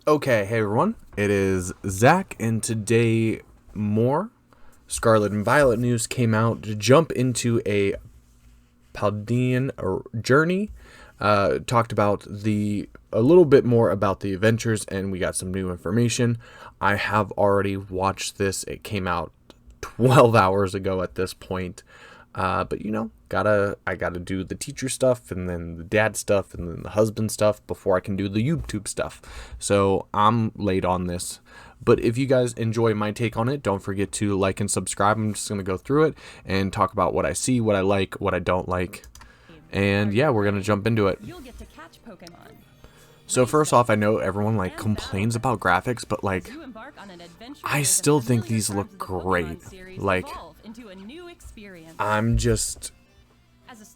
Okay, hey everyone, it is Zach, and today more Scarlet and Violet news came out to jump into a Paldean journey. Talked about a little bit more about the adventures, and we got some new information. I have already watched this. It came out 12 hours ago at this point. But I gotta do the teacher stuff, and then the dad stuff, and then the husband stuff before I can do the YouTube stuff. So I'm late on this. But if you guys enjoy my take on it, don't forget to like and subscribe. I'm just gonna go through it and talk about what I see, what I like, what I don't like. And yeah, we're gonna jump into it. So first off, I know everyone complains about graphics, but I still think these look great. I'm just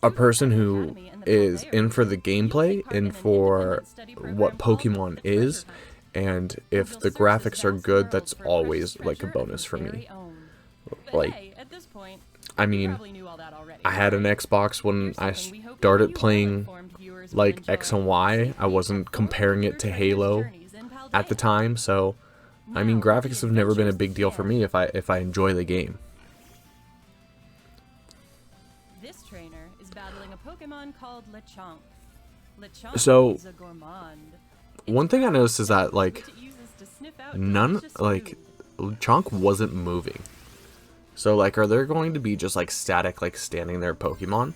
a person who is in for the gameplay and for what Pokemon is, and if the graphics are good, that's always a bonus for me. I mean, I had an Xbox when I started playing X and Y. I wasn't comparing it to Halo at the time, so I mean, graphics have never been a big deal for me if I enjoy the game. This trainer is battling a Pokemon called Lechonk. So, is a gourmand. One thing I noticed is that Chonk wasn't moving. So are there going to be just static standing there Pokemon?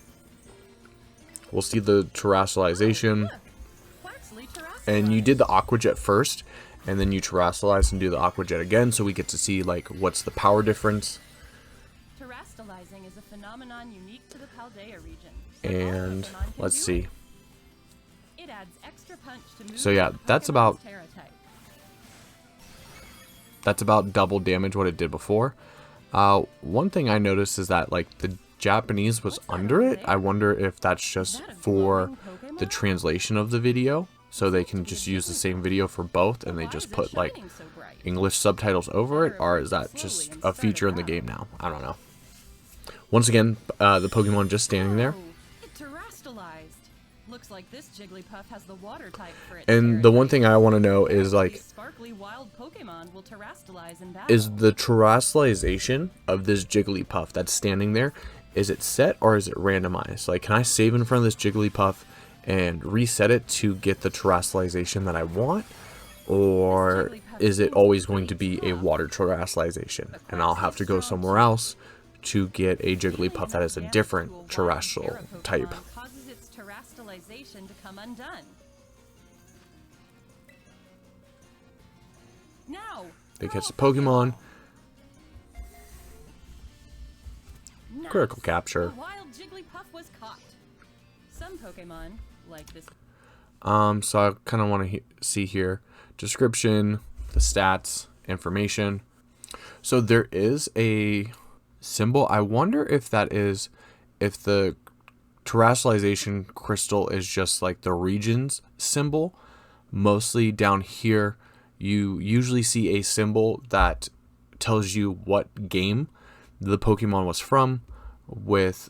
We'll see the terrestrialization. And you did the Aqua Jet first, and then you terrestrialize and do the Aqua Jet again, so we get to see what's the power difference. Terrestrializing is a phenomenon unique to the Paldea region. And let's see. It adds extra punch to move. So yeah, that's about double damage what it did before. One thing I noticed is that the Japanese was under it. I wonder if that's just for the translation of the video, so they can just use the same video for both and they just put English subtitles over it, or is that just a feature in the game now? I don't know. Once again, the Pokemon just standing there. It terrestrialized. Looks like this Jigglypuff has the water type for its And the one thing I want to know is sparkly wild Pokemon will terrestrialize in battle. is the terrestrialization of this Jigglypuff that's standing there, is it set or is it randomized? Can I save in front of this Jigglypuff and reset it to get the terrestrialization that I want? Or is it always going to be a water terrestrialization? And I'll have to go somewhere else to get a Jigglypuff that is a different terrestrial type. Causes its terrestrialization to come undone. Now, They catch the Pokemon. Critical capture. A wild Jigglypuff was caught. Some Pokemon, like this. So I kind of want to see here. Description, the stats, information. So there is a symbol. I wonder if if the terrestrialization crystal is just the region's symbol. Mostly down here, you usually see a symbol that tells you what game the Pokemon was from. With,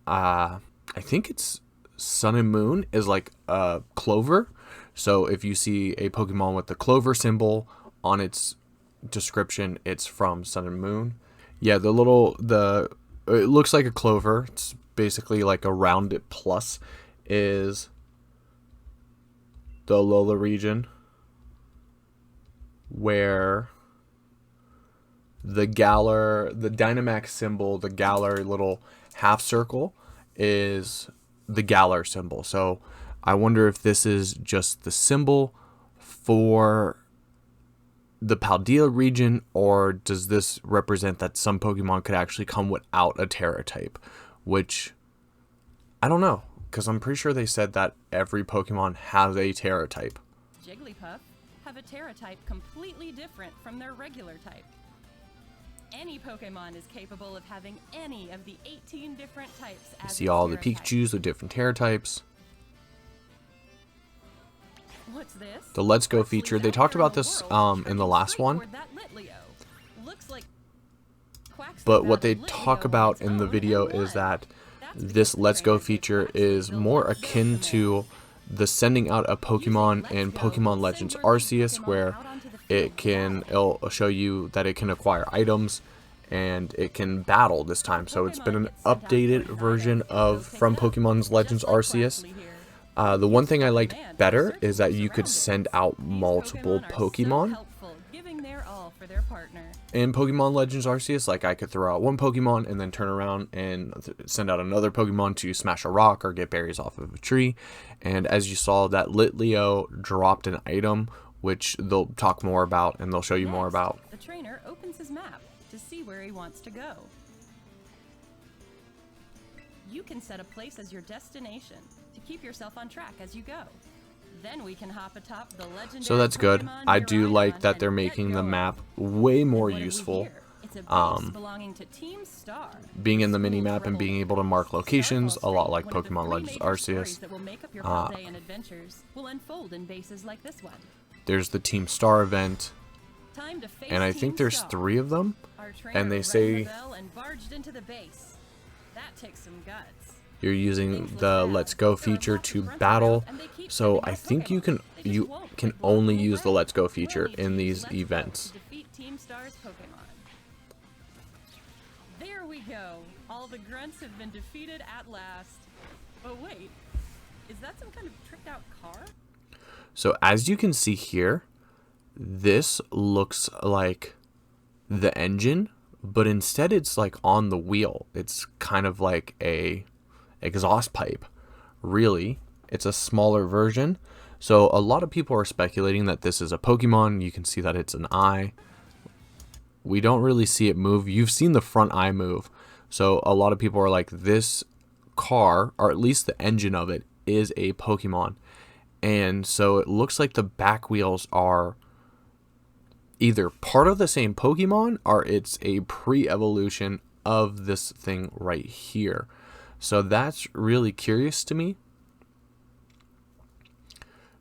I think it's Sun and Moon is a clover. So if you see a Pokemon with the clover symbol on its description, it's from Sun and Moon. Yeah, it looks like a clover. It's basically a rounded plus is the Alola region, where the Dynamax symbol, the Galar little half circle, is the Galar symbol. So I wonder if this is just the symbol for the Paldea region, or does this represent that some Pokemon could actually come without a Terra type, which I don't know, because I'm pretty sure they said that every Pokemon has a Terra type. Jigglypuff have a Terra type completely different from their regular type. Any Pokemon is capable of having any of the 18 different types as See all the its Terra type. Pikachus with different Terra types. What's this? The Let's Go feature, they talked about this in the last one, but what they talk about in the video is that this Let's Go feature is more akin to the sending out a Pokemon in Pokemon Legends Arceus, where it'll show you that it can acquire items and it can battle this time. So it's been an updated version from Pokemon's Legends Arceus. The one thing I liked better is that you could send out multiple Pokemon. In Pokemon Legends Arceus, like I could throw out one Pokemon and then turn around and send out another Pokemon to smash a rock or get berries off of a tree. And as you saw, that Litleo dropped an item, which they'll talk more about and they'll show you more about. The trainer opens his map to see where he wants to go. You can set a place as your destination to keep yourself on track as you go. Then we can hop atop the legendary So that's good. Pokemon I you're do riding like on that and they're get making the going. map way more What do we useful. hear? It's a base belonging to Team Star. Being in the School mini-map and being able to mark locations, a lot like Starfall Street, Pokemon one of the Legends three major stories Arceus. that will make up your holiday and adventures will unfold in bases like this one. There's the Team Star event, Time to face and I Team think there's Star. 3 of them. Our trainer And they rang say the bell and barged into the base. That takes some guts. you're using the Let's Go feature to battle. So I think you can only use the Let's Go feature in these events. To defeat Team Star's Pokemon. There we go. All the grunts have been defeated at last. But wait, is that some kind of tricked out car? So as you can see here, this looks like the engine, but instead it's like on the wheel. It's kind of like a exhaust pipe. Really, it's a smaller version. So a lot of people are speculating that this is a Pokemon. You can see that it's an eye. We don't really see it move. You've seen the front eye move. So a lot of people are like, this car, or at least the engine of it, is a Pokemon. And so it looks like the back wheels are either part of the same Pokemon or it's a pre-evolution of this thing right here. So that's really curious to me.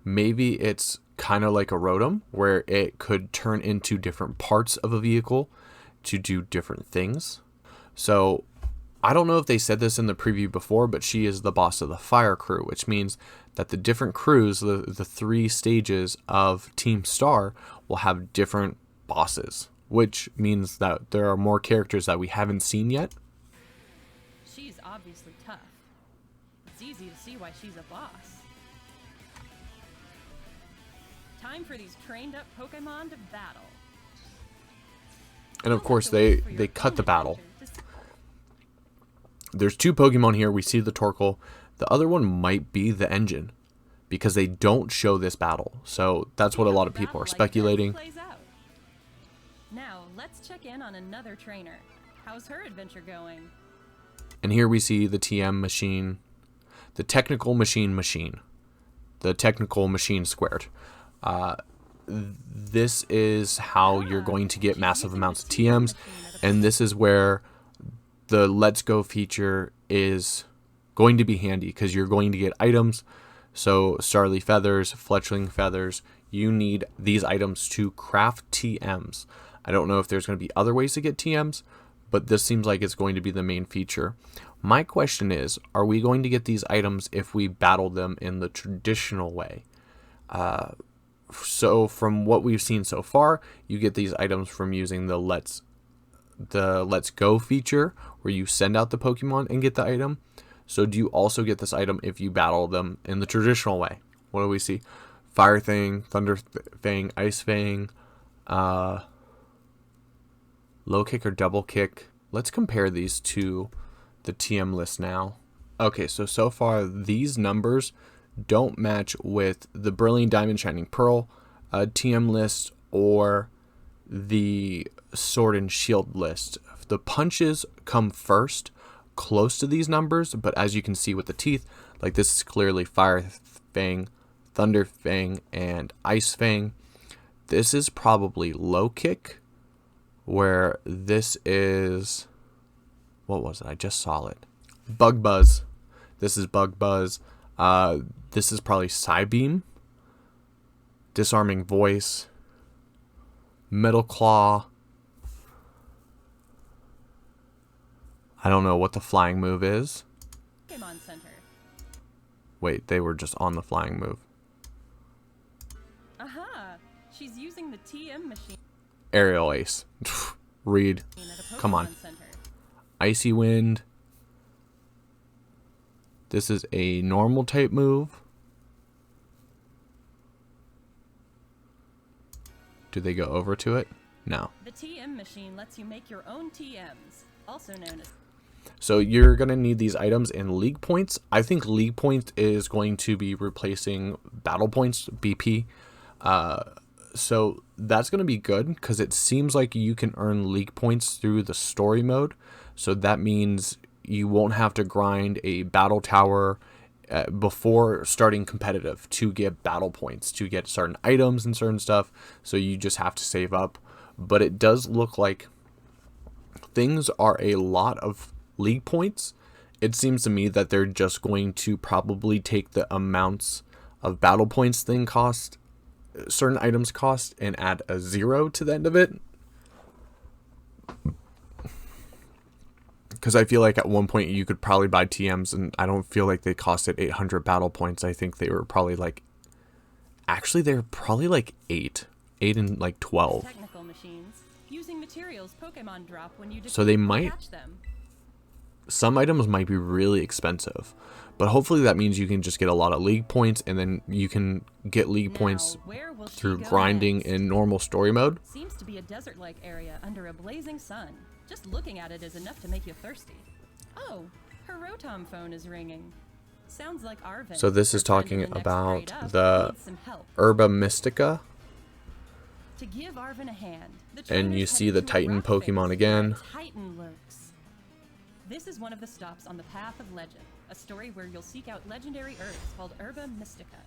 Maybe it's kind of like a Rotom, where it could turn into different parts of a vehicle to do different things. So I don't know if they said this in the preview before, but she is the boss of the fire crew, which means that the different crews, the 3 stages of Team Star, will have different bosses, which means that there are more characters that we haven't seen yet. She's obviously tough. It's easy to see why she's a boss. Time for these trained up Pokemon to battle. And of course, they cut the battle. There's 2 Pokemon here. We see the Torkoal. The other one might be the engine, because they don't show this battle. So that's what a lot of people are speculating. Now, let's check in on another trainer. How's her adventure going? And here we see the TM machine, the technical machine, the technical machine squared. This is how you're going to get massive amounts of TMs, and this is where the Let's Go feature is going to be handy, because you're going to get items. So Starly Feathers, Fletchling Feathers, you need these items to craft TMs. I don't know if there's going to be other ways to get TMs, but this seems like it's going to be the main feature. My question is, are we going to get these items if we battle them in the traditional way? So from what we've seen so far, you get these items from using the Let's Go feature, where you send out the Pokemon and get the item. So do you also get this item if you battle them in the traditional way? What do we see? Fire Fang, Thunder Fang, Ice Fang, Low Kick or Double Kick. Let's compare these to the TM list now. Okay, so far these numbers don't match with the Brilliant Diamond Shining Pearl TM list or the Sword and Shield list. The punches come first, close to these numbers, but as you can see with the teeth, like this is clearly Fire Fang, Thunder Fang, and Ice Fang. This is probably Low Kick, where this is, what was it? I just saw it. Bug Buzz. This is Bug Buzz. This is probably Psybeam, Disarming Voice, Metal Claw. I don't know what the flying move is. Pokemon Center. Wait, they were just on the flying move. Aha! She's using the TM machine Aerial Ace. Reed. at a Come on. Pokémon Center. Icy Wind. This is a normal type move. Do they go over to it? No. The TM machine lets you make your own TMs, also known as... So you're going to need these items in League Points. I think League Points is going to be replacing Battle Points, BP. So that's going to be good because it seems like you can earn League Points through the story mode. So that means you won't have to grind a battle tower before starting competitive to get battle points, to get certain items and certain stuff. So you just have to save up. But it does look like things are a lot of League Points. It seems to me that they're just going to probably take the amounts of battle points certain items cost and add a 0 to the end of it. Because I feel like at one point you could probably buy TMs, and I don't feel like they costed 800 battle points. I think they were probably like, actually they're probably like 8 and like 12. Technical machines using materials Pokemon drop when you So they might, catch them. some items might be really expensive, but hopefully that means you can just get a lot of League Points, and then you can get League Points where will she through go grinding next? in normal story mode. Seems to be a desert-like area under a blazing sun. Just looking at it is enough to make you thirsty. Oh, her Rotom phone is ringing. Sounds like Arvin. So this is her friend talking in the next about grade up, the needs some help. Herba Mystica, To give Arvin a hand, the and you trainers see headed the to a Titan rock Pokemon face again. where a Titan lurks. This is one of the stops on the Path of Legend, a story where you'll seek out legendary Earths called Herba Mystica.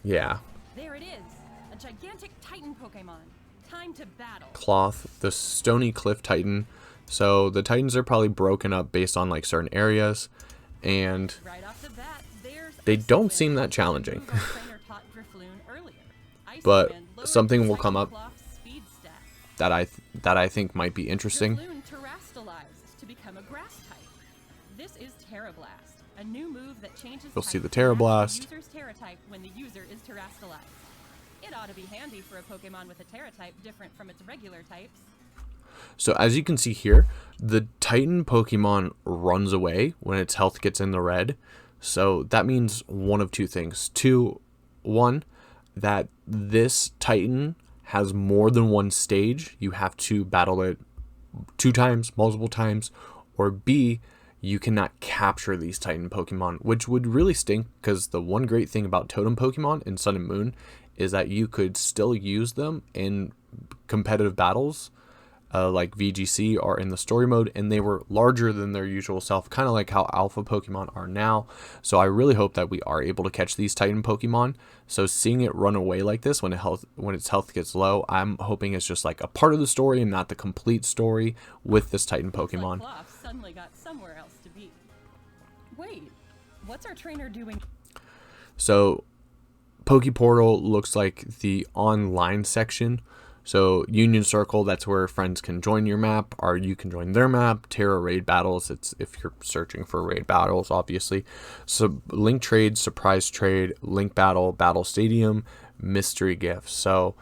Yeah. There it is, a gigantic Titan Pokemon. Time to battle. Cloth, the Stony Cliff Titan. So the Titans are probably broken up based on like certain areas, and Right off the bat, there's they Icy don't Wind, seem that the challenging. move our trainer taught Drifloon earlier. Icy But Wind lowers something the will come up Cyclop's speed stat. that I think might be interesting. Drifloon terastallized to become a grass type. This is Terra Blast, a new move that changes You'll see type the to Terra match Blast. the user's Terra type when the user is terastallized. It ought to be handy for a Pokemon with a Terra type different from its regular types. So as you can see here, the Titan Pokemon runs away when its health gets in the red. So that means one of two things. One, that this Titan has more than one stage. You have to battle it 2 times, multiple times. Or B, you cannot capture these Titan Pokemon, which would really stink, because the one great thing about Totem Pokemon in Sun and Moon is that you could still use them in competitive battles, like VGC or in the story mode, and they were larger than their usual self, kind of like how alpha Pokemon are now. So I really hope that we are able to catch these Titan Pokemon. So seeing it run away like this when its health gets low, I'm hoping it's just like a part of the story and not the complete story with this Titan Pokemon. Looks like Cloth suddenly got somewhere else to be. Wait, what's our trainer doing? So Pokeportal looks like the online section. So Union Circle, that's where friends can join your map, or you can join their map. Terra raid battles, it's if you're searching for raid battles, obviously. So link trade, surprise trade, link battle, battle stadium, mystery gift. So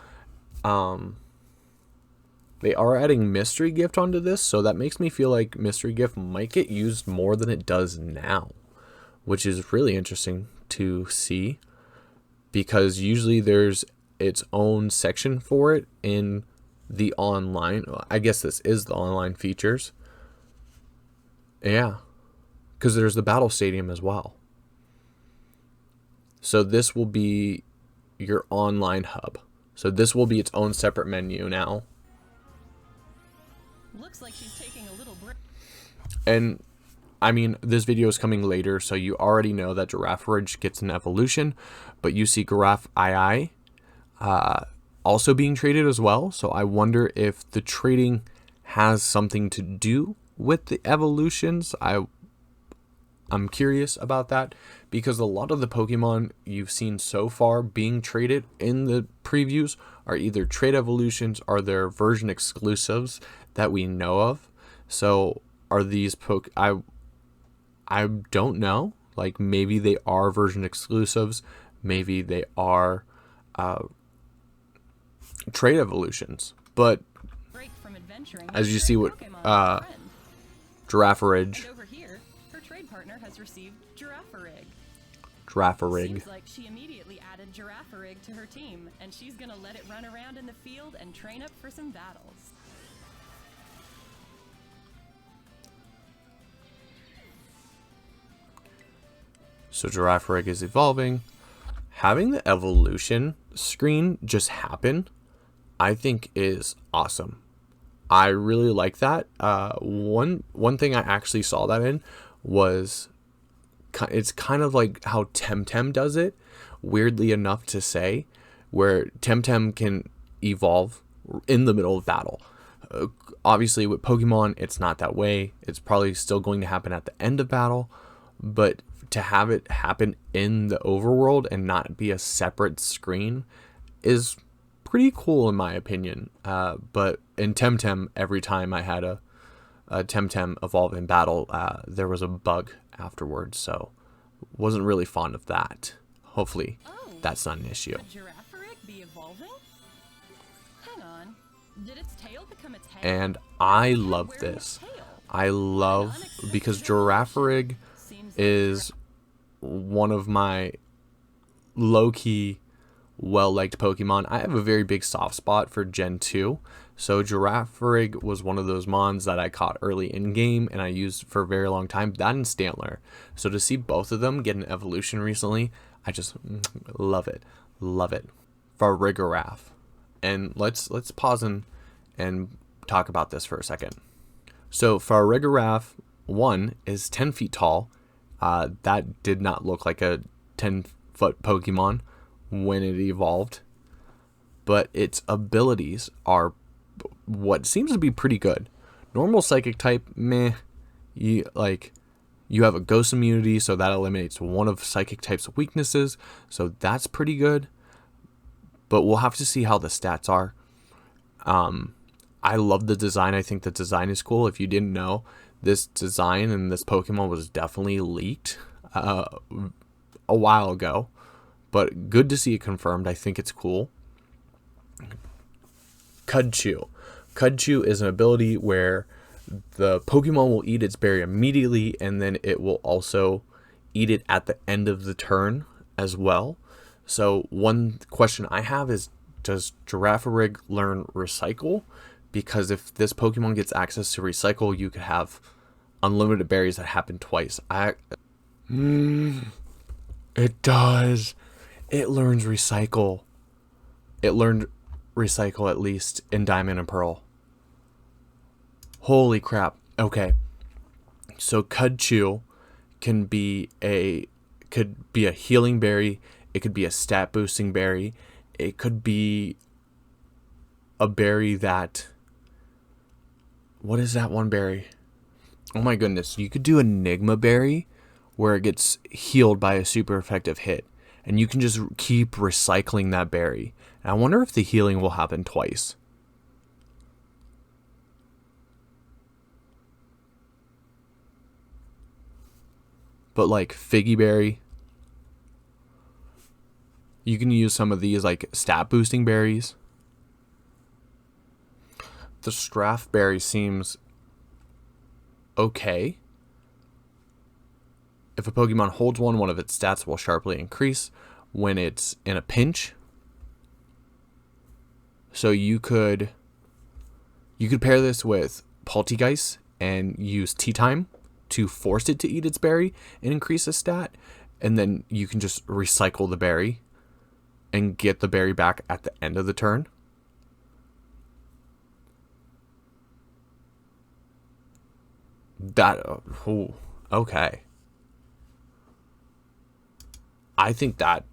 they are adding mystery gift onto this, so that makes me feel like mystery gift might get used more than it does now, which is really interesting to see, because usually there's its own section for it in the online. I guess this is the online features. Yeah, because there's the battle stadium as well. So this will be your online hub. So this will be its own separate menu now. Looks like she's taking a little break. And I mean, this video is coming later, so you already know that Giraffe Ridge gets an evolution, but you see Giraffe II also being traded as well. So I wonder if the trading has something to do with the evolutions. I'm curious about that, because a lot of the Pokemon you've seen so far being traded in the previews are either trade evolutions or they're version exclusives that we know of. So are these I don't know, Like maybe they are version exclusives, maybe they are trade evolutions. But Break from adventuring, as you trade see what Pokemon with a friend. Girafarig, And over here, her trade partner has received Girafarig. Girafarig. Seems like she immediately added Girafarig to her team, and she's gonna let it run around in the field and train up for some battles. So Girafarig is evolving. Having the evolution screen just happen, I think is awesome. I really like that. One thing I actually saw that in was it's kind of like how Temtem does it, weirdly enough to say, where Temtem can evolve in the middle of battle. Obviously, with Pokemon, it's not that way. It's probably still going to happen at the end of battle, but to have it happen in the overworld and not be a separate screen is pretty cool in my opinion. But in Temtem, every time I had a Temtem evolve in battle, there was a bug afterwards, so wasn't really fond of that. Hopefully that's not an issue. Could Girafarig be evolving? Hang on. Did its tail become its head? And I love this. I love, because Girafarig is one of my low-key well-liked Pokemon. I have a very big soft spot for Gen 2. So Girafarig was one of those mons that I caught early in game and I used for a very long time. That and Stantler. So to see both of them get an evolution recently, I just love it. Love it. Farigiraf. And let's pause and talk about this for a second. So Farigiraf 1 is 10 feet tall. That did not look like a 10-foot Pokemon when it evolved, but its abilities are what seems to be pretty good. Normal Psychic type, meh. You have a Ghost immunity, so that eliminates one of Psychic type's weaknesses, so that's pretty good. But we'll have to see how the stats are. I love the design. I think the design is cool. If you didn't know, this design and this Pokemon was definitely leaked a while ago, but good to see it confirmed. I think it's cool. Cudchew. Cudchew is an ability where the Pokemon will eat its berry immediately, and then it will also eat it at the end of the turn as well. So one question I have is, does Girafarig learn Recycle? Because if this Pokemon gets access to Recycle, you could have unlimited berries that happen twice. It does. It learns Recycle. It learned Recycle at least in Diamond and Pearl. Holy crap. Okay. So Cudchew could be a healing berry. It could be a stat boosting berry. It could be a berry that... What is that one berry? Oh my goodness. You could do Enigma berry where it gets healed by a super effective hit. And you can just keep recycling that berry. And I wonder if the healing will happen twice. But like Figgy berry. You can use some of these like stat boosting berries. The Straff berry seems okay. If a Pokemon holds one of its stats will sharply increase when it's in a pinch. So you could pair this with Poltegeist and use Tea Time to force it to eat its berry and increase a stat, and then you can just recycle the berry and get the berry back at the end of the turn. Okay. I think that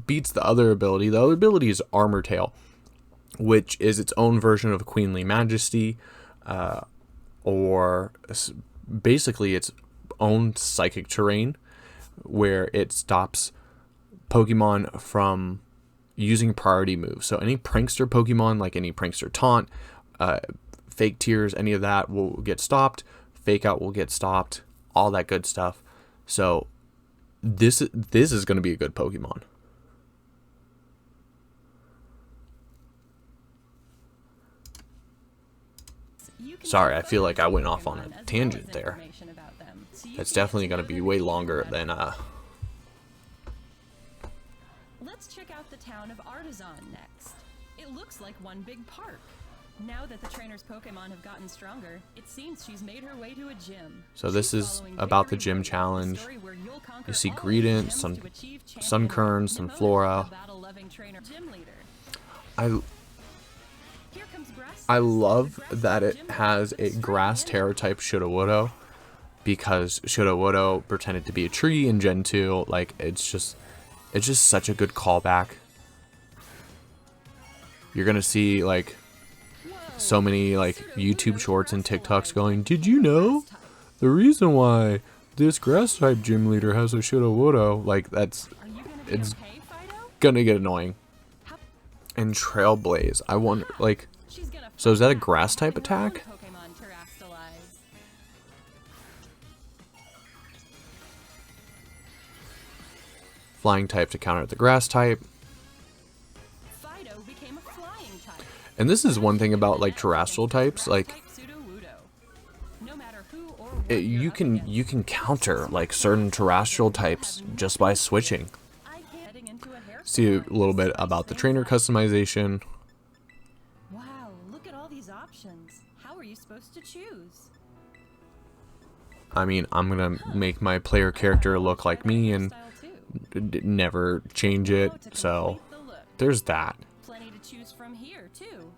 beats the other ability. The other ability is Armor Tail, which is its own version of Queenly Majesty, or basically its own psychic terrain, where it stops Pokemon from using priority moves. So any prankster Pokemon, like any prankster taunt, fake tears, any of that will get stopped. Fake out will get stopped. All that good stuff. So this is going to be a good Pokemon. Sorry, I feel like I went off on a tangent there. That's definitely going to be way longer than Let's check out the town of Artisan next. It looks like one big park. Now that the trainer's Pokemon have gotten stronger, it seems she's made her way to a gym. So this is about the gym challenge. You see Greedent, Sunkern, Sunflora. I love that it has a grass Terra type Shudowodo, because Shudowodo pretended to be a tree in Gen 2. Like, it's just such a good callback. You're gonna see like so many like YouTube shorts and TikToks going, did you know the reason why this grass type gym leader has a Shudowodo? Like, it's gonna get annoying. And Trailblaze, I wonder, like, so is that a grass type attack? Flying type to counter the grass type. And this is one thing about like terrestrial types, like you can counter like certain terrestrial types just by switching. See a little bit about the trainer customization. Wow, look at all these options. How are you supposed to choose? I mean, I'm gonna make my player character look like me and never change it, so there's that. Plenty to choose from here too.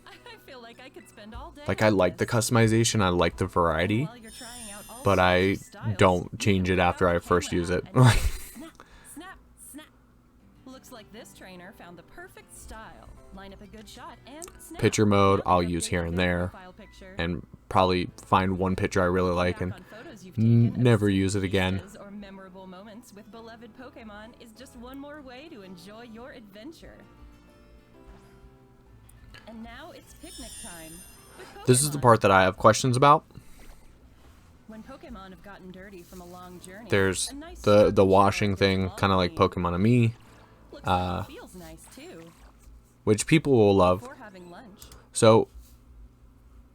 I feel like I could spend all day. Like, I like the customization, I like the variety, but I don't change it after I first use it. Looks like this trainer found the perfect style. Line up a good shot and snap. Picture mode I'll use here and there, and probably find one picture I really like and never use it again. Or memorable moments with beloved Pokemon is just one more way to enjoy your adventure. And now it's picnic time. This is the part that I have questions about. When Pokemon have gotten dirty from a long journey, there's the washing thing, kind of like Pokemon and Me, feels nice too. which people will love. So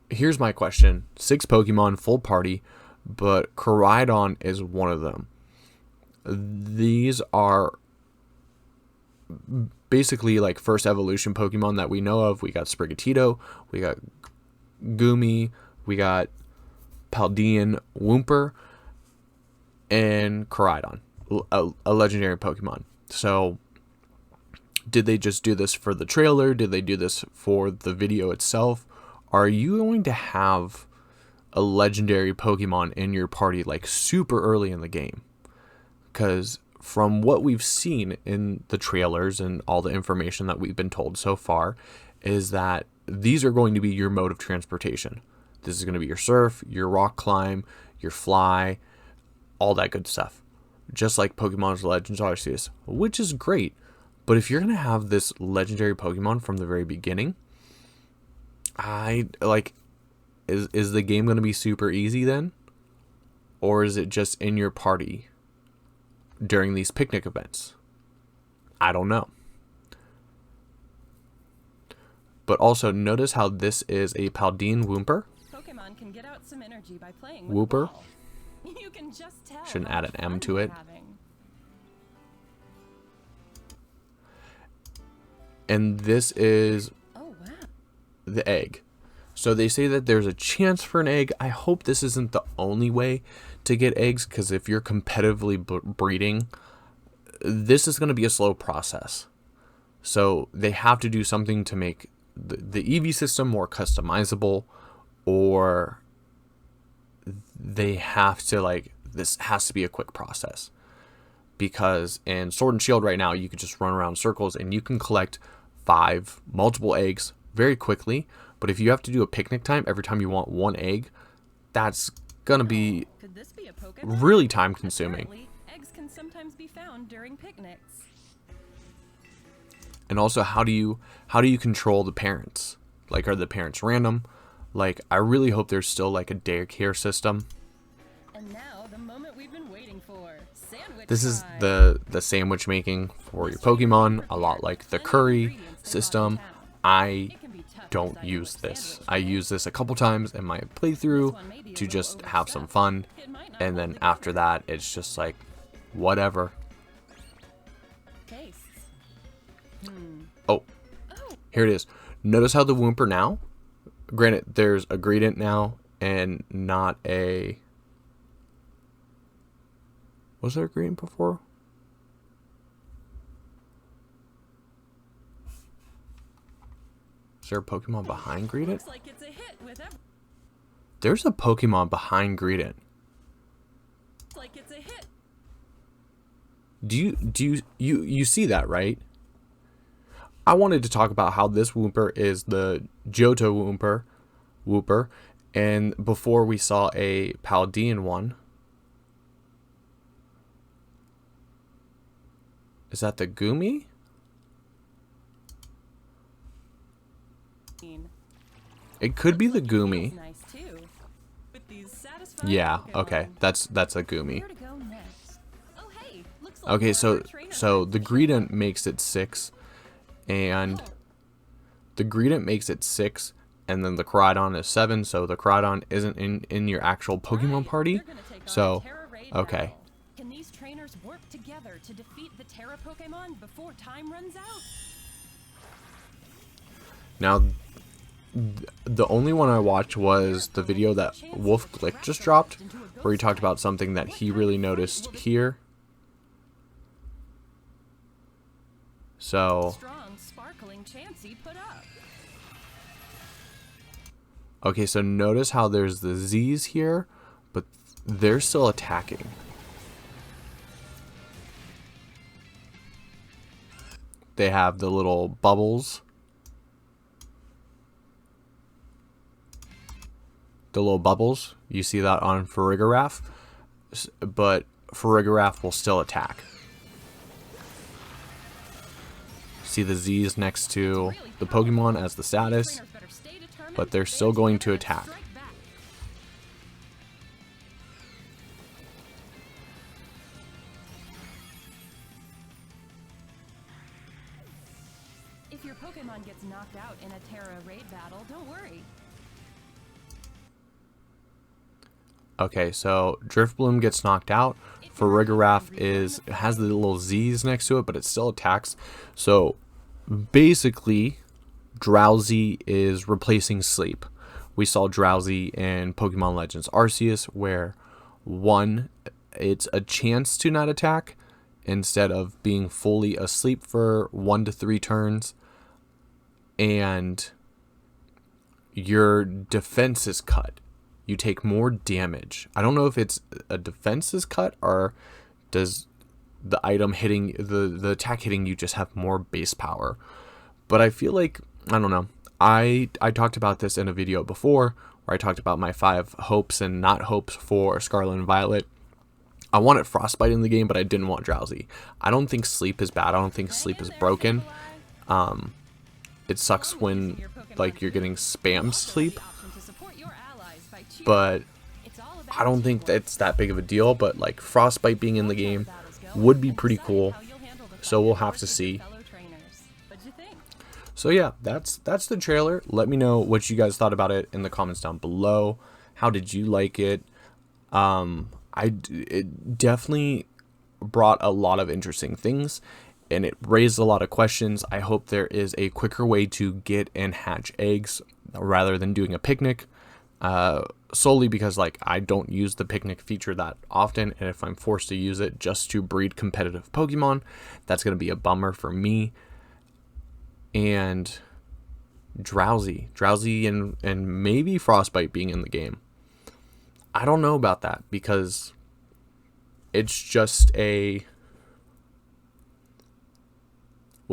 here's my question: 6 Pokemon, full party, but Koraidon is one of them. These are basically like first evolution Pokemon that we know of. We got Sprigatito, we got Gumi, we got Paldean, Wooper, and Koraidon, a legendary Pokemon. So did they just do this for the trailer? Did they do this for the video itself? Are you going to have a legendary Pokemon in your party like super early in the game? Because from what we've seen in the trailers and all the information that we've been told so far is that these are going to be your mode of transportation. This is going to be your surf, your rock climb, your fly, all that good stuff. Just like Pokemon's Legends Arceus, which is great. But if you're going to have this legendary Pokemon from the very beginning, is the game going to be super easy then? Or is it just in your party during these picnic events? I don't know. But also notice how this is a Paldean Wooper. Pokemon can get out some energy by playing with Wooper. the ball. You can just tell. Shouldn't how add an much M fun to they're it. having. And this is Oh wow. the egg. So they say that there's a chance for an egg. I hope this isn't the only way to get eggs, because if you're competitively breeding, this is going to be a slow process. So they have to do something to make the EV system more customizable, or they have to this has to be a quick process. Because in Sword and Shield right now, you can just run around circles and you can collect 5 multiple eggs very quickly. But if you have to do a picnic time every time you want 1 egg, that's gonna be Could this be a Pokemon? really time consuming. Apparently, eggs can sometimes be found during picnics. And also, how do you control the parents? Like, are the parents random? Like, I really hope there's still like a daycare system. And now the moment we've been waiting for. Sandwich This is the sandwich making for your Pokemon, a lot like the curry system. I don't use this. I use this a couple times in my playthrough to just have some fun, and then after that it's just like whatever. Oh, here it is. Notice how the Wooper now, granted there's a gradient now and not a, was there a gradient before? Is there a Pokemon behind gradient? There's a Pokemon behind gradient. Do you see that, right? I wanted to talk about how this Wooper is the Johto Wooper, and before we saw a Paldean one. Is that the Gumi? It could be the Gumi. Yeah, okay. That's a Gumi. Okay, so the Greedent makes it 6, and the Greedent makes it 6, and then the Koraidon is 7, so the Koraidon isn't in your actual Pokemon party. So, okay. Can these trainers work together to defeat the Terra Pokemon before time runs out? Now, the only one I watched was the video that Wolf Glick just dropped, where he talked about something that he really noticed here. So, okay, so notice how there's the Z's here, but they're still attacking. They have the little bubbles. The little bubbles. You see that on Farigiraf, but Farigiraf will still attack. See the Z's next to the Pokemon as the status, but they're still going to attack. If your Pokemon gets knocked out in a Terra raid battle, don't worry. Okay, so Drifbloom gets knocked out. Farigiraf has the little Z's next to it, but it still attacks. So basically, Drowsy is replacing Sleep. We saw Drowsy in Pokemon Legends Arceus, where it's a chance to not attack instead of being fully asleep for 1 to 3 turns, and your defense is cut. You take more damage. I don't know if it's a defense is cut, or does the item hitting the attack hitting you just have more base power. But I feel like, I don't know. I talked about this in a video before where I talked about my 5 hopes and not hopes for Scarlet and Violet. I wanted Frostbite in the game, but I didn't want Drowsy. I don't think Sleep is bad. I don't think Sleep is broken. It sucks when like you're getting spam Sleep, but I don't think that's that big of a deal. But like Frostbite being in the game would be pretty cool, so we'll have to see. So yeah, that's the trailer. Let me know what you guys thought about it in the comments down below. How did you like it? It definitely brought a lot of interesting things, and it raised a lot of questions. I hope there is a quicker way to get and hatch eggs rather than doing a picnic. Solely because like I don't use the picnic feature that often, and if I'm forced to use it just to breed competitive Pokemon, that's going to be a bummer for me. And Drowsy and maybe Frostbite being in the game, I don't know about that, because it's just well,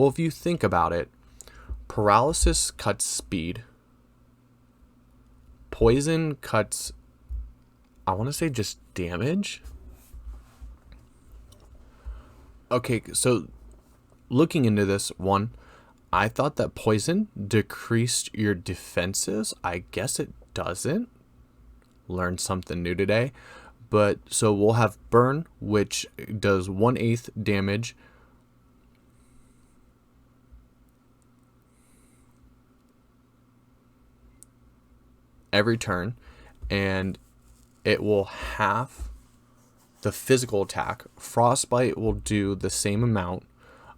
if you think about it, paralysis cuts speed. Poison cuts, I want to say just damage. Okay, so looking into this one, I thought that poison decreased your defenses. I guess it doesn't. Learned something new today. But so we'll have Burn, which does 1/8 damage. Every turn, and it will half the physical attack. Frostbite will do the same amount,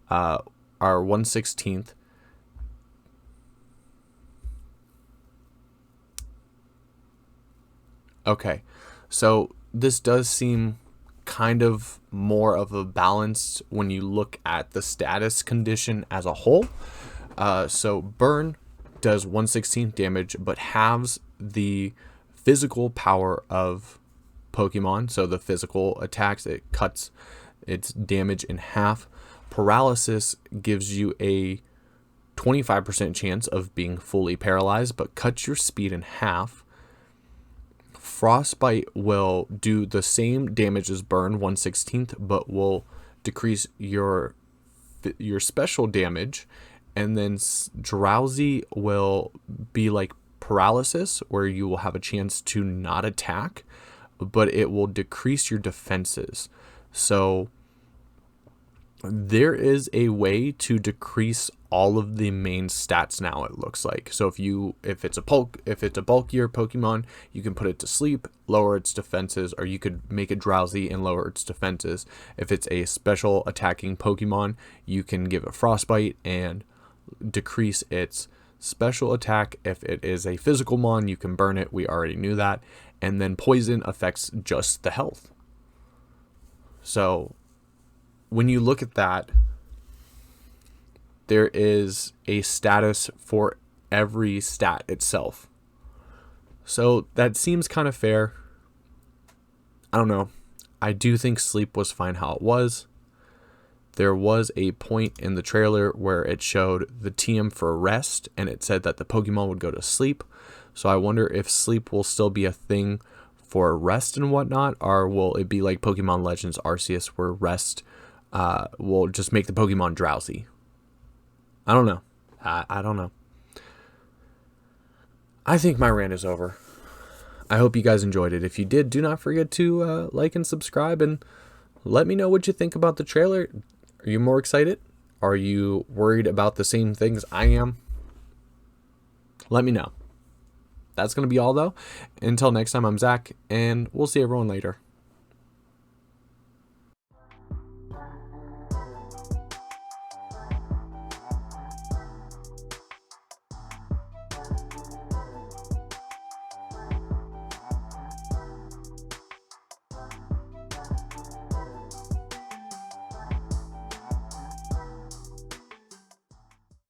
our 1/16. Okay, so this does seem kind of more of a balance when you look at the status condition as a whole. So Burn does 1/16 damage, but halves the physical power of Pokemon. So the physical attacks, it cuts its damage in half. Paralysis gives you a 25% chance of being fully paralyzed, but cuts your speed in half. Frostbite will do the same damage as Burn, 1/16, but will decrease your special damage. And then Drowsy will be like Paralysis, where you will have a chance to not attack, but it will decrease your defenses. So there is a way to decrease all of the main stats now, it looks like. So if it's a bulkier Pokemon, you can put it to sleep, lower its defenses, or you could make it drowsy and lower its defenses. If it's a special attacking Pokemon, you can give it Frostbite and decrease its special attack. If it is a physical mon, you can burn it. We already knew that. And then poison affects just the health. So when you look at that, there is a status for every stat itself. So that seems kind of fair. I don't know. I do think sleep was fine how it was. There was a point in the trailer where it showed the TM for rest, and it said that the Pokemon would go to sleep. So I wonder if sleep will still be a thing for rest and whatnot, or will it be like Pokemon Legends Arceus, where rest will just make the Pokemon drowsy? I don't know. I don't know. I think my rant is over. I hope you guys enjoyed it. If you did, do not forget to like and subscribe, and let me know what you think about the trailer. Are you more excited? Are you worried about the same things I am? Let me know. That's going to be all, though. Until next time, I'm Zach, and we'll see everyone later.